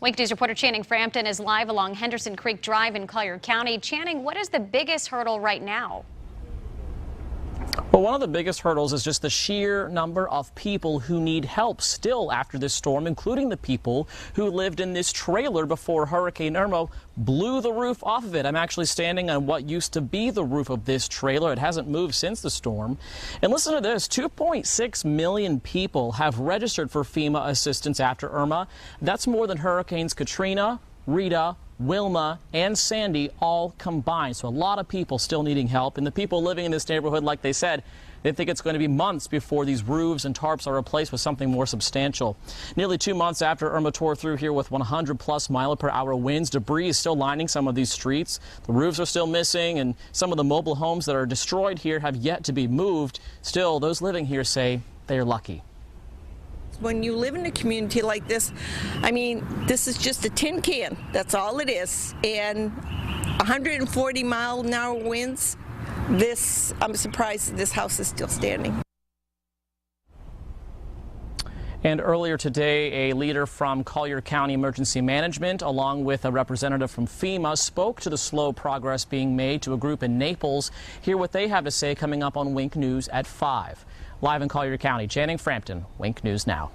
Wink News reporter Channing Frampton is live along Henderson Creek Drive in Collier County. Channing, what is the biggest hurdle right now? Well, one of the biggest hurdles is just the sheer number of people who need help still after this storm, including the people who lived in this trailer before Hurricane Irma blew the roof off of it. I'm actually standing on what used to be the roof of this trailer. It hasn't moved since the storm. And listen to this, 2.6 million people have registered for FEMA assistance after Irma. That's more than Hurricanes Katrina, Rita, Wilma, and Sandy all combined. So a lot of people still needing help. And the people living in this neighborhood, like they said, they think it's going to be months before these roofs and tarps are replaced with something more substantial. Nearly 2 months after Irma tore through here with 100+ mile-per-hour winds, debris is still lining some of these streets. The roofs are still missing, and some of the mobile homes that are destroyed here have yet to be moved. Still, those living here say they are lucky. When you live in a community like this, I mean, this is just a tin can. That's all it is. And 140-mile-an-hour winds, I'm surprised this house is still standing. And earlier today, a leader from Collier County Emergency Management, along with a representative from FEMA, spoke to the slow progress being made to a group in Naples. Hear what they have to say coming up on Wink News at 5. Live in Collier County, Channing Frampton, Wink News Now.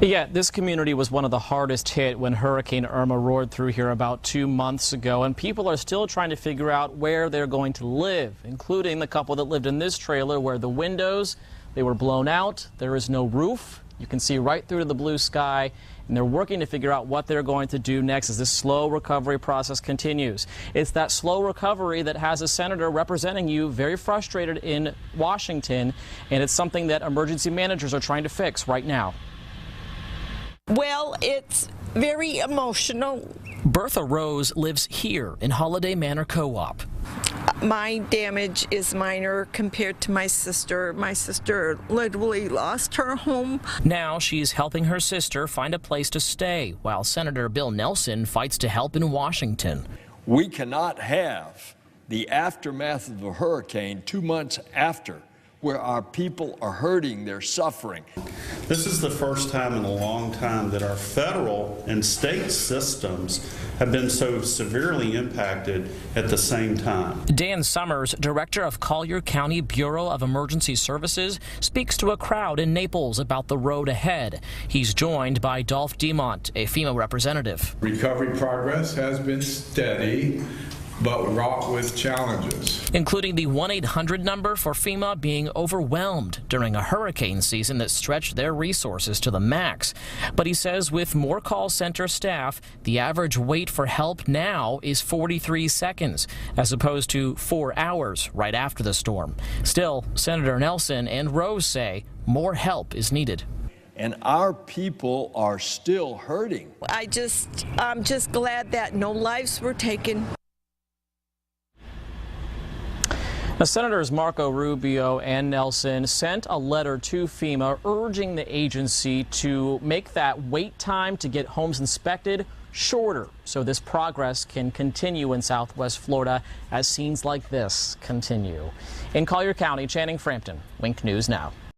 Yeah, this community was one of the hardest hit when Hurricane Irma roared through here about 2 months ago, and people are still trying to figure out where they're going to live, including the couple that lived in this trailer where the windows, they were blown out. There is no roof. You can see right through to the blue sky, and they're working to figure out what they're going to do next as this slow recovery process continues. It's that slow recovery that has a senator representing you very frustrated in Washington, and it's something that emergency managers are trying to fix right now. Well, it's very emotional. Bertha Rose lives here in Holiday Manor Co-op. My damage is minor compared to my sister. My sister literally lost her home. Now she's helping her sister find a place to stay, while Senator Bill Nelson fights to help in Washington. We cannot have the aftermath of a hurricane 2 months after, where our people are hurting, they're suffering. This is the first time in a long time that our federal and state systems have been so severely impacted at the same time. Dan Summers, director of Collier County Bureau of Emergency Services, speaks to a crowd in Naples about the road ahead. He's joined by Dolph Demont, a FEMA representative. Recovery progress has been steady, but wrought with challenges, including the 1-800 number for FEMA being overwhelmed during a hurricane season that stretched their resources to the max. But he says with more call center staff, the average wait for help now is 43 seconds, as opposed to 4 hours right after the storm. Still, Senator Nelson and Rose say more help is needed. And our people are still hurting. I'm just glad that no lives were taken. Now, Senators Marco Rubio and Nelson sent a letter to FEMA urging the agency to make that wait time to get homes inspected shorter so this progress can continue in Southwest Florida as scenes like this continue. In Collier County, Channing Frampton, Wink News Now.